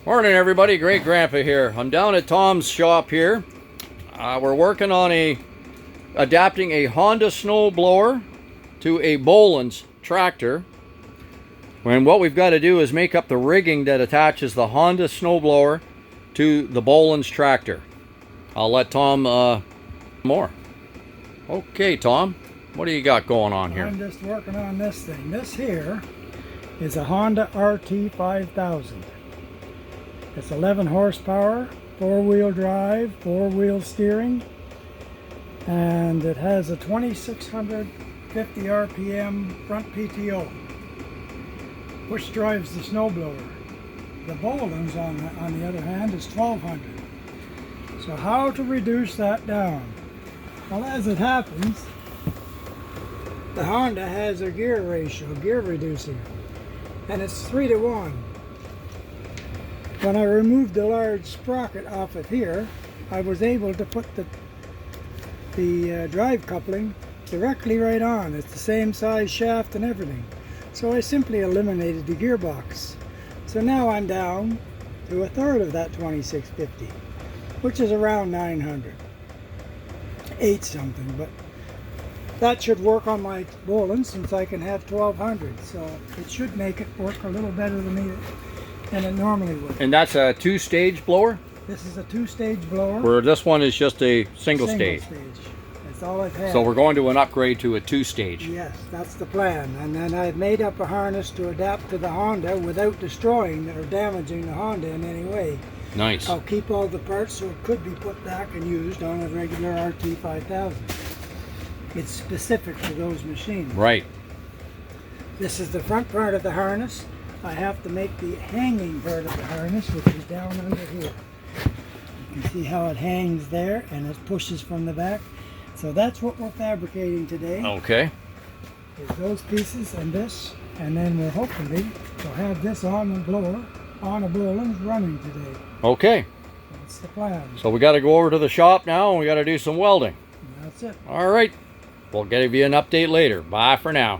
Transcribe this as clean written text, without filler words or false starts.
Morning everybody, Great Grandpa here. I'm down at Tom's shop here. We're working on adapting a Honda snowblower to a Boland's tractor. And what we've got to do is make up the rigging that attaches the Honda snowblower to the Boland's tractor. I'll let Tom more. Okay, Tom, what do you got going on here? I'm just working on this thing. This here is a Honda RT 5000. It's 11 horsepower, four-wheel drive, four-wheel steering, and it has a 2650 RPM front PTO, which drives the snowblower. The Boland's, on the other hand, is 1200. So how to reduce that down? Well, as it happens, the Honda has a gear ratio, gear reducer, and it's 3-to-1. When I removed the large sprocket off of here, I was able to put the drive coupling directly right on. It's the same size shaft and everything. So I simply eliminated the gearbox. So now I'm down to a third of that 2650, which is around 900. 8 something, but that should work on my Boland since I can have 1200. So it should make it work a little better than it normally would. And that's a two-stage blower? This is a two-stage blower. Where this one is just a single stage. That's all I've had. So we're going to an upgrade to a two-stage. Yes, that's the plan. And then I've made up a harness to adapt to the Honda without destroying or damaging the Honda in any way. Nice. I'll keep all the parts so it could be put back and used on a regular RT 5000. It's specific to those machines. Right. This is the front part of the harness. I have to make the hanging part of the harness, which is down under here. You can see how it hangs there and it pushes from the back. So that's what we're fabricating today. Okay. Is those pieces and this, and then we'll hopefully have this on the blower on a Boland's running today. Okay. That's the plan. So we got to go over to the shop now and we got to do some welding. And that's it. All right. We'll give you an update later. Bye for now.